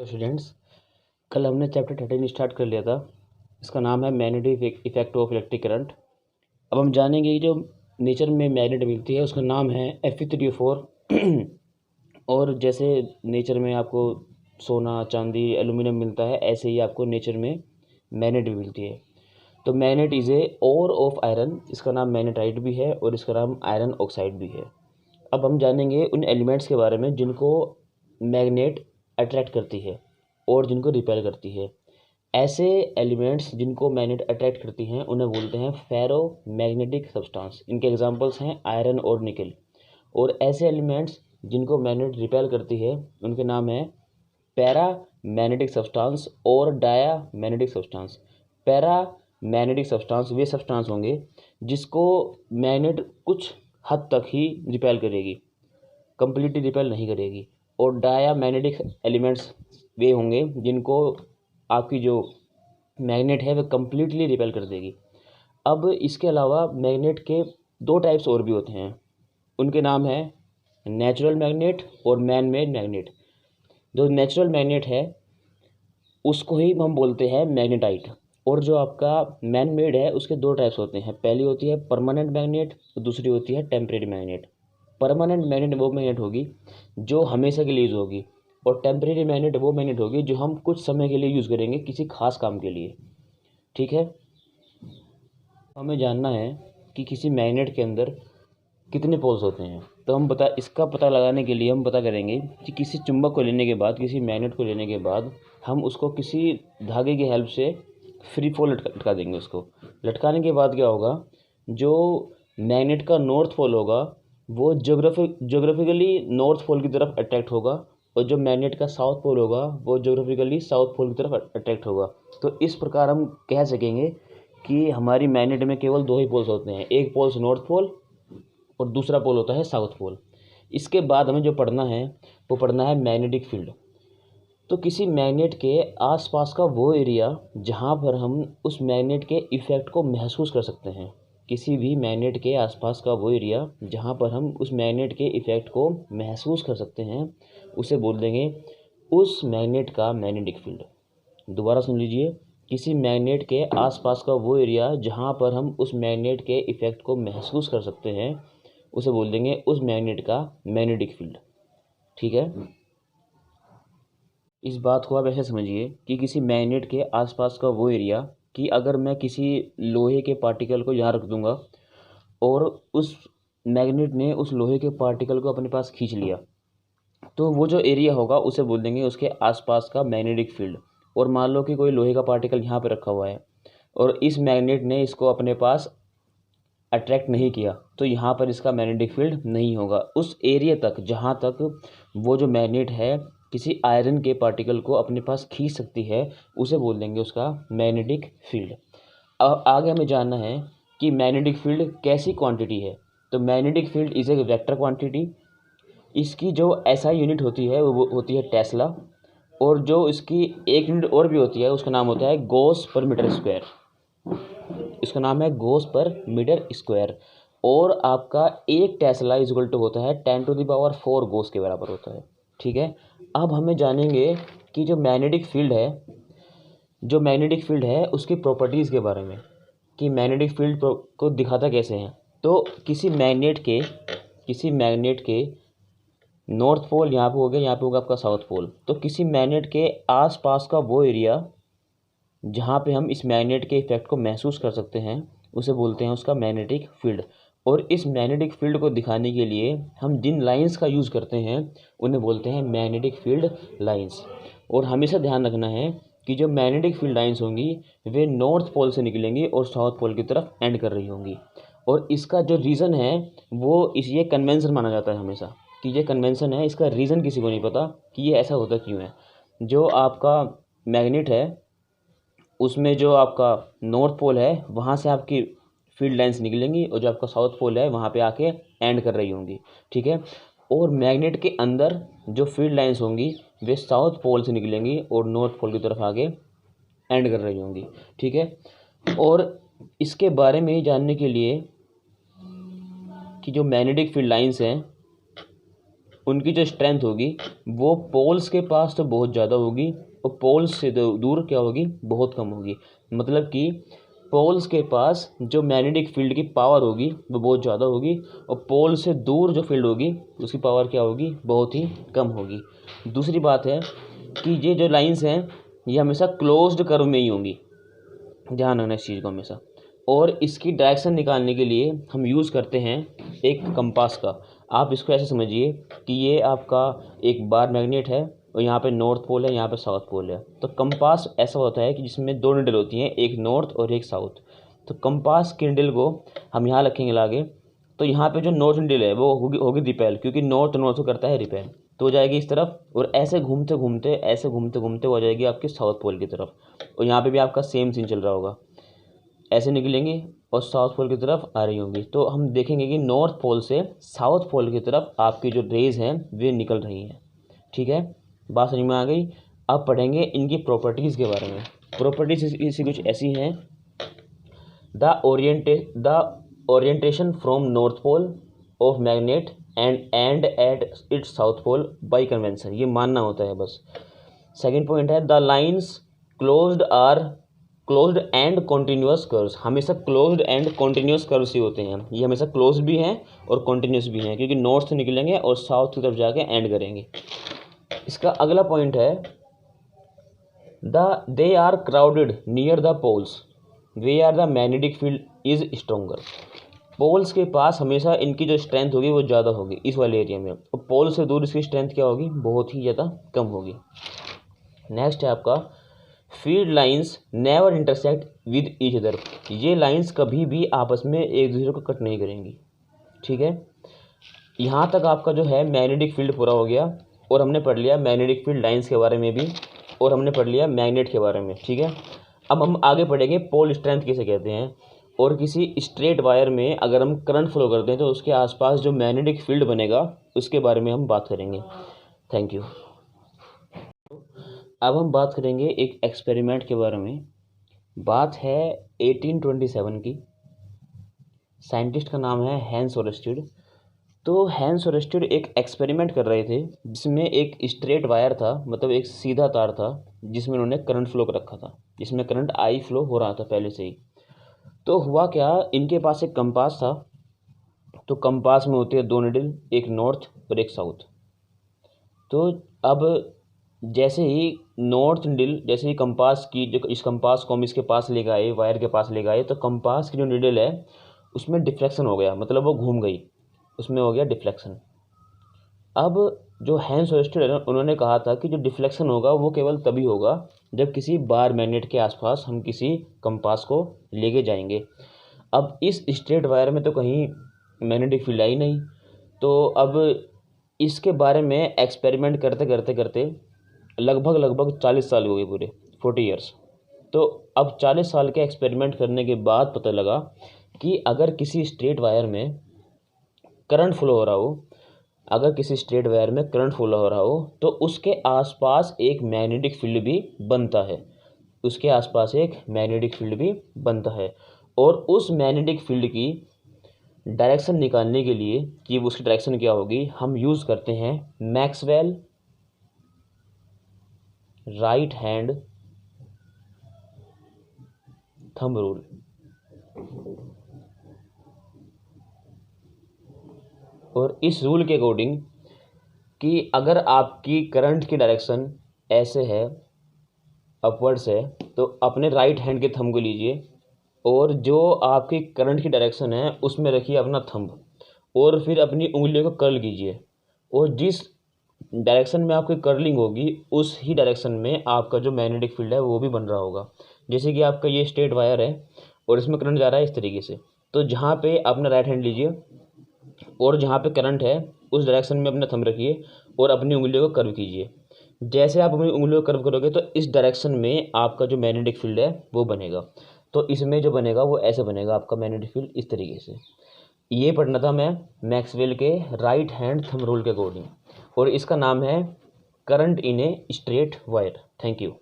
तो स्टूडेंट्स, कल हमने चैप्टर 13 स्टार्ट कर लिया था। इसका नाम है magnetic effect of electric current. अब हम जानेंगे कि जो नेचर में मैग्नेट मिलती है उसका नाम है Fe3O4 और जैसे नेचर में आपको सोना, चांदी, एल्यूमिनियम मिलता है, ऐसे ही आपको नेचर में मैग्नेट भी मिलती है। तो magnet is a ore of iron, इसका नाम मैग्नेटाइट भी है और इसका नाम आयरन ऑक्साइड भी है। अब हम जानेंगे उन एलिमेंट्स के बारे में जिनको मैग्नेट अट्रैक्ट करती है और जिनको रिपेल करती है। ऐसे एलिमेंट्स जिनको मैग्नेट अट्रैक्ट करती हैं उन्हें बोलते हैं फेरो मैग्नेटिक सब्सटेंस। इनके एग्जांपल्स हैं आयरन और निकल। और ऐसे एलिमेंट्स जिनको मैग्नेट रिपेल करती है उनके नाम है पैरा मैग्नेटिक सब्सटेंस और diamagnetic substance. Paramagnetic substance वे सब्सटेंस होंगे जिसको मैग्नेट कुछ हद तक ही रिपेल करेगी, कंप्लीटली रिपेल नहीं करेगी। और डाया मैग्नेटिक एलिमेंट्स वे होंगे जिनको आपकी जो मैग्नेट है वह कंप्लीटली रिपेल कर देगी। अब इसके अलावा मैग्नेट के दो टाइप्स और भी होते हैं, उनके नाम है नेचुरल मैग्नेट और मैन मेड मैग्नेट। जो नेचुरल मैग्नेट है उसको ही हम बोलते हैं मैग्नेटाइट, और जो आपका मैन मेड है उसके दो टाइप्स होते हैं। पहली होती है परमानेंट मैग्नेट, दूसरी होती है टेम्परेरी मैग्नेट। परमानेंट मैग्नेट वो मैग्नेट होगी जो हमेशा के लिए यूज़ होगी, और टेम्परेरी मैग्नेट वो मैग्नेट होगी जो हम कुछ समय के लिए यूज़ करेंगे किसी खास काम के लिए। ठीक है, हमें जानना है कि किसी मैग्नेट के अंदर कितने पोल्स होते हैं। तो हम इसका पता लगाने के लिए हम पता करेंगे कि किसी चुंबक को लेने के बाद, किसी मैग्नेट को लेने के बाद हम उसको किसी धागे की हेल्प से फ्री फॉल लटका देंगे। उसको लटकाने के बाद क्या होगा, जो मैग्नेट का नॉर्थ पोल होगा वो जोग्राफिकली नॉर्थ पोल की तरफ अट्रैक्ट होगा, और जो मैग्नेट का साउथ पोल होगा वो जोग्राफिकली साउथ पोल की तरफ अट्रैक्ट होगा। तो इस प्रकार हम कह सकेंगे कि हमारी मैग्नेट में केवल दो ही पोल्स होते हैं, एक पोल्स नॉर्थ पोल और दूसरा पोल होता है साउथ पोल। इसके बाद हमें जो पढ़ना है वो पढ़ना है मैग्नेटिक फील्ड। तो किसी मैग्नेट के आसपास का वो एरिया जहाँ पर हम उस मैग्नेट के इफ़ेक्ट को महसूस कर सकते हैं, किसी भी मैग्नेट के आसपास का वो एरिया जहाँ पर हम उस मैग्नेट के इफ़ेक्ट को महसूस कर सकते हैं, उसे बोल देंगे उस मैग्नेट का मैग्नेटिक फील्ड। दोबारा सुन लीजिए, किसी मैग्नेट के आसपास का वो एरिया जहाँ पर हम उस मैग्नेट के इफ़ेक्ट को महसूस कर सकते हैं, उसे बोल देंगे उस मैग्नेट का मैग्नेटिक फील्ड। ठीक है, इस बात को आप ऐसे समझिए कि किसी मैग्नेट के आसपास का वो एरिया कि अगर मैं किसी लोहे के पार्टिकल को यहाँ रख दूँगा और उस मैग्नेट ने उस लोहे के पार्टिकल को अपने पास खींच लिया, तो वो जो एरिया होगा उसे बोल देंगे उसके आसपास का मैग्नेटिक फील्ड। और मान लो कि कोई लोहे का पार्टिकल यहाँ पे रखा हुआ है और इस मैग्नेट ने इसको अपने पास अट्रैक्ट नहीं किया, तो यहाँ पर इसका मैग्नेटिक फील्ड नहीं होगा। उस एरिया तक जहाँ तक वो जो मैग्नेट है किसी आयरन के पार्टिकल को अपने पास खींच सकती है, उसे बोल देंगे उसका मैग्नेटिक फील्ड। अब आगे हमें जानना है कि मैग्नेटिक फील्ड कैसी क्वांटिटी है। तो magnetic field is a vector quantity. इसकी जो एसआई यूनिट होती है वो होती है टेस्ला, और जो इसकी एक यूनिट और भी होती है उसका नाम होता है गॉस पर मीटर स्क्वायर। इसका नाम है गॉस पर मीटर स्क्वायर। और आपका एक टेस्ला इक्वल टू होता है 10⁴ गॉस के बराबर होता है। ठीक है, अब हमें जानेंगे कि जो मैग्नेटिक फील्ड है उसकी प्रॉपर्टीज़ के बारे में, कि मैग्नेटिक फील्ड को दिखाता कैसे हैं। तो किसी मैग्नेट के नॉर्थ पोल यहाँ पे हो गया, यहाँ पे होगा आपका साउथ पोल। तो किसी मैग्नेट के आसपास का वो एरिया जहाँ पे हम इस मैग्नेट के इफेक्ट को महसूस कर सकते हैं, उसे बोलते हैं उसका मैग्नेटिक फील्ड। और इस मैग्नेटिक फील्ड को दिखाने के लिए हम जिन लाइंस का यूज़ करते हैं उन्हें बोलते हैं मैग्नेटिक फील्ड लाइंस। और हमेशा ध्यान रखना है कि जो मैग्नेटिक फील्ड लाइंस होंगी वे नॉर्थ पोल से निकलेंगी और साउथ पोल की तरफ एंड कर रही होंगी। और इसका जो रीज़न है वो ये कन्वेंशन माना जाता है हमेशा, कि ये कन्वेंशन है, इसका रीज़न किसी को नहीं पता कि ये ऐसा होता क्यों है। जो आपका मैग्नेट है उसमें जो आपका नॉर्थ पोल है वहाँ से आपकी फील्ड लाइंस निकलेंगी, और जो आपका साउथ पोल है वहाँ पे आके एंड कर रही होंगी। ठीक है, और मैग्नेट के अंदर जो फील्ड लाइंस होंगी वे साउथ पोल से निकलेंगी और नॉर्थ पोल की तरफ आगे एंड कर रही होंगी। ठीक है, और इसके बारे में ही जानने के लिए कि जो मैग्नेटिक फील्ड लाइंस हैं उनकी जो स्ट्रेंथ होगी वो पोल्स के पास तो बहुत ज़्यादा होगी और पोल्स से दूर क्या होगी, बहुत कम होगी। मतलब कि पोल्स के पास जो मैग्नेटिक फील्ड की पावर होगी वो बहुत ज़्यादा होगी और पोल से दूर जो फील्ड होगी उसकी पावर क्या होगी, बहुत ही कम होगी। दूसरी बात है कि ये जो लाइंस हैं ये हमेशा क्लोज्ड कर्व में ही होंगी, ध्यान रखना इस चीज़ को हमेशा। और इसकी डायरेक्शन निकालने के लिए हम यूज़ करते हैं एक कंपास का। आप इसको ऐसे समझिए कि ये आपका एक बार मैग्नेट है और यहाँ पे नॉर्थ पोल है, यहाँ पे साउथ पोल है। तो कंपास ऐसा होता है कि जिसमें दो निडल होती हैं, एक नॉर्थ और एक साउथ। तो कंपास की निडल को हम यहाँ रखेंगे लागे, तो यहाँ पे जो नॉर्थ निडल है वो होगी रिपेल, क्योंकि नॉर्थ को करता है रिपेल, तो हो जाएगी इस तरफ। और ऐसे घूमते घूमते हो जाएगी आपकी साउथ पोल की तरफ। और यहाँ पे भी आपका सेम सीन चल रहा होगा, ऐसे निकलेंगी और साउथ पोल की तरफ आ रही होंगी। तो हम देखेंगे कि नॉर्थ पोल से साउथ पोल की तरफ आपकी जो रेज हैं वे निकल रही हैं। ठीक है, बात समझ में आ गई। अब पढ़ेंगे इनकी प्रॉपर्टीज़ के बारे में। प्रॉपर्टीज इसी कुछ ऐसी हैं। The orientation from north pole of magnet and at its south pole by convention, ये मानना होता है बस। सेकेंड पॉइंट है the lines closed and continuous curves, हमेशा क्लोज्ड एंड कॉन्टिन्यूस कर्व्स ही होते हैं। ये हमेशा क्लोज्ड भी हैं और कॉन्टिन्यूस भी हैं, क्योंकि नॉर्थ से निकलेंगे और साउथ की तरफ जाके एंड करेंगे। इसका अगला पॉइंट है they are crowded near the poles where are the magnetic field is stronger. Poles के पास हमेशा इनकी जो स्ट्रेंथ होगी वो ज़्यादा होगी इस वाले एरिया में, और पोल से दूर इसकी स्ट्रेंथ क्या होगी, बहुत ही ज़्यादा कम होगी। नेक्स्ट है आपका field lines never intersect with each other, ये लाइंस कभी भी आपस में एक दूसरे को कट नहीं करेंगी। ठीक है, यहाँ तक आपका जो है मैग्नेटिक फील्ड पूरा हो गया, और हमने पढ़ लिया मैग्नेटिक फील्ड लाइंस के बारे में भी, और हमने पढ़ लिया मैग्नेट के बारे में। ठीक है, अब हम आगे पढ़ेंगे पोल स्ट्रेंथ किसे कहते हैं, और किसी स्ट्रेट वायर में अगर हम करंट फ्लो करते हैं तो उसके आसपास जो मैग्नेटिक फील्ड बनेगा उसके बारे में हम बात करेंगे। Thank you. अब हम बात करेंगे एक एक्सपेरिमेंट के बारे में। बात है 1827 की। साइंटिस्ट का नाम है हैंस ओरस्टेड। तो हैंस ओरस्टेड एक एक्सपेरिमेंट कर रहे थे जिसमें एक स्ट्रेट वायर था, मतलब एक सीधा तार था जिसमें उन्होंने करंट फ्लो कर रखा था, जिसमें करंट आई फ्लो हो रहा था पहले से ही। तो हुआ क्या, इनके पास एक कंपास था। तो कंपास में होते हैं दो निडल, एक नॉर्थ और एक साउथ। तो अब जैसे ही नॉर्थ निडल, जैसे ही कंपास की जो इस कंपास को हम इसके पास ले गए, वायर के पास ले गए, तो कंपास की जो निडल है उसमें डिफ्लेक्शन हो गया, मतलब वो घूम गई, उसमें हो गया डिफ्लेक्शन। अब जो हैंस ओरस्टेड उन्होंने कहा था कि जो डिफ्लेक्शन होगा वो केवल तभी होगा जब किसी बार मैग्नेट के आसपास हम किसी कंपास को लेके जाएंगे। अब इस स्ट्रेट वायर में तो कहीं मैग्नेटिक फील्ड आई नहीं। तो अब इसके बारे में एक्सपेरिमेंट करते करते करते लगभग 40 साल हो गए, पूरे 40 ईयर्स। तो अब 40 साल के एक्सपेरिमेंट करने के बाद पता लगा कि अगर किसी स्ट्रेट वायर में करंट फ्लो हो रहा हो, अगर किसी स्ट्रेट वायर में करंट फ्लो हो रहा हो तो उसके आसपास एक मैग्नेटिक फील्ड भी बनता है, उसके आसपास एक मैग्नेटिक फील्ड भी बनता है। और उस मैग्नेटिक फील्ड की डायरेक्शन निकालने के लिए कि उसकी डायरेक्शन क्या होगी, हम यूज़ करते हैं Maxwell right hand thumb rule. और इस रूल के अकॉर्डिंग कि अगर आपकी करंट की डायरेक्शन ऐसे है, अपवर्ड्स है, तो अपने राइट हैंड के थंब को लीजिए और जो आपकी करंट की डायरेक्शन है उसमें रखिए अपना थंब, और फिर अपनी उंगलियों को कर्ल कीजिए, और जिस डायरेक्शन में आपकी कर्लिंग होगी उस ही डायरेक्शन में आपका जो मैग्नेटिक फील्ड है वो भी बन रहा होगा। जैसे कि आपका ये स्ट्रेट वायर है और इसमें करंट जा रहा है इस तरीके से, तो जहाँ पे अपना राइट हैंड लीजिए और जहाँ पे करंट है उस डायरेक्शन में अपना थंब रखिए और अपनी उंगलियों को कर्व कीजिए। जैसे आप अपनी उंगलियों को कर्व करोगे तो इस डायरेक्शन में आपका जो मैग्नेटिक फील्ड है वो बनेगा। तो इसमें जो बनेगा वो ऐसे बनेगा आपका मैग्नेटिक फील्ड, इस तरीके से। ये पढ़ना था मैं मैक्सवेल के राइट हैंड थंब रूल के अकॉर्डिंग, और इसका नाम है current in a straight wire. Thank you.